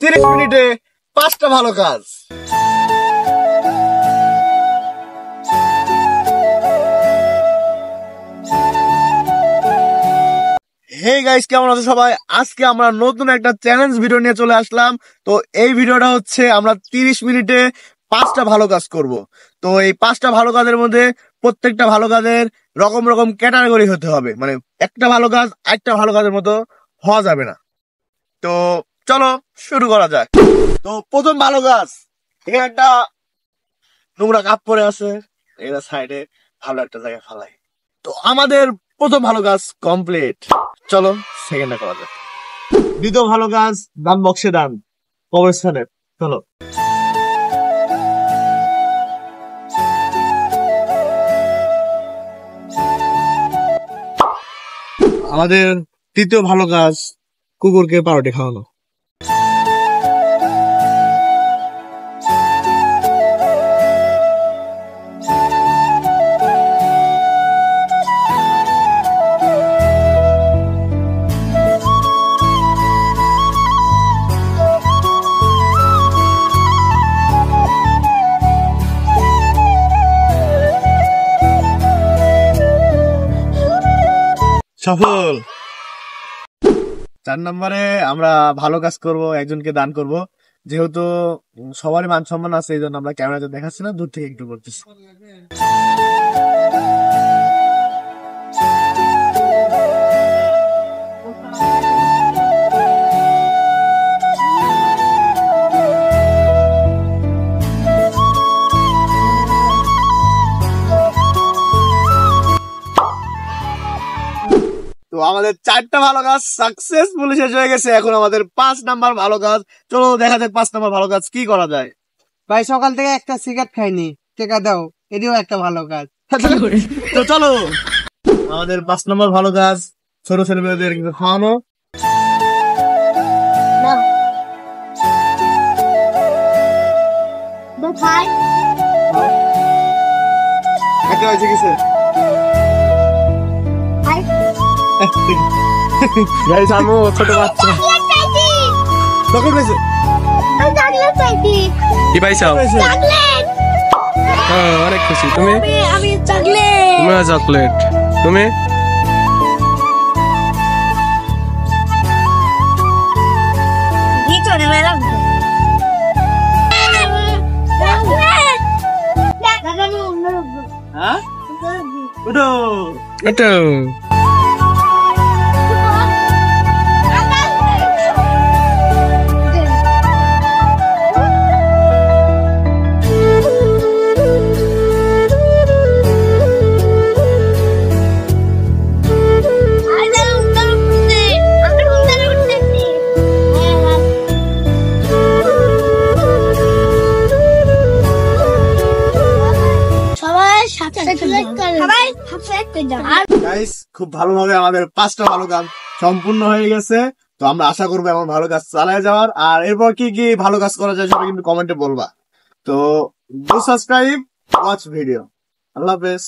30 মিনিটে 5টা ভালো কাজ। হে গাইস, কেমন আছো সবাই? আজকে আমরা নতুন একটা চ্যালেঞ্জ ভিডিও নিয়ে চলে আসলাম। তো এই ভিডিওটা হচ্ছে আমরা 30 মিনিটে 5টা ভালো কাজ করব। তো এই 5টা ভালো কাজের মধ্যে প্রত্যেকটা ভালো কাজের রকম রকম ক্যাটাগরি হতে হবে, মানে একটা ভালো কাজ আরেকটা ভালো কাজের মতো হওয়া যাবে না। তো চলো শুরু করা যায়। তো প্রথম ভালো কাজ, এখানে একটা নোংরা কাপ পরে আছে, এটা সাইডে ভালো একটা জায়গায় ফালাই। তো আমাদের প্রথম ভালো কাজ কমপ্লিট। চলো সেকেন্ডটা করা যাক। দ্বিতীয় ভালো কাজ, দান বক্সে দান, কবরস্থানে। চলো। আমাদের তৃতীয় ভালো কাজ, কুকুরকে পাউরুটি খাওয়ানো। সফল। 4 নম্বরে আমরা ভালো কাজ করব, একজনকে দান করব। যেহেতু সবারই মান সম্মান আছে, এই জন্য আমরা ক্যামেরাতে দেখাচ্ছি না, দূর থেকে একটু করতেছি। তো আমাদের 4টা ভালো কাজ সাকসেসফুলি শেষ হয়ে গেছে। এখন আমাদের 5 নাম্বার ভালো কাজ। চলো দেখা যাক 5 নাম্বার ভালো কাজ কি করা যায়। ভাই সকাল থেকে একটা সিগারেট খাইনি, টেকা দাও, এটিও একটা ভালো কাজ। তো চলো আমাদের 5 নম্বর ভালো কাজ, ছোট ছেলেমেয়েদের খাওয়ানো। একটা হয়েছে কিসে ছোট বাচ্চা তখন হয়েছে কি পাইছাও? অনেক খুশি। তুমি? আমি চকলেট। তুমিও চকলেট। তুমি? ভিতরে মেলা হ্যাঁ ওটো এটা গাইস, খুব ভালোভাবে আমাদের 5টা ভালো কাজ সম্পূর্ণ হয়ে গেছে। তো আমরা আশা করবো এমন ভালো কাজ চালায় যাওয়ার। আর এরপর কি কি ভালো কাজ করা যায় সেটা কিন্তু কমেন্টে বলবা। তো ডু সাবস্ক্রাইব, ওয়াচ ভিডিও। আল্লাহ হাফেজ।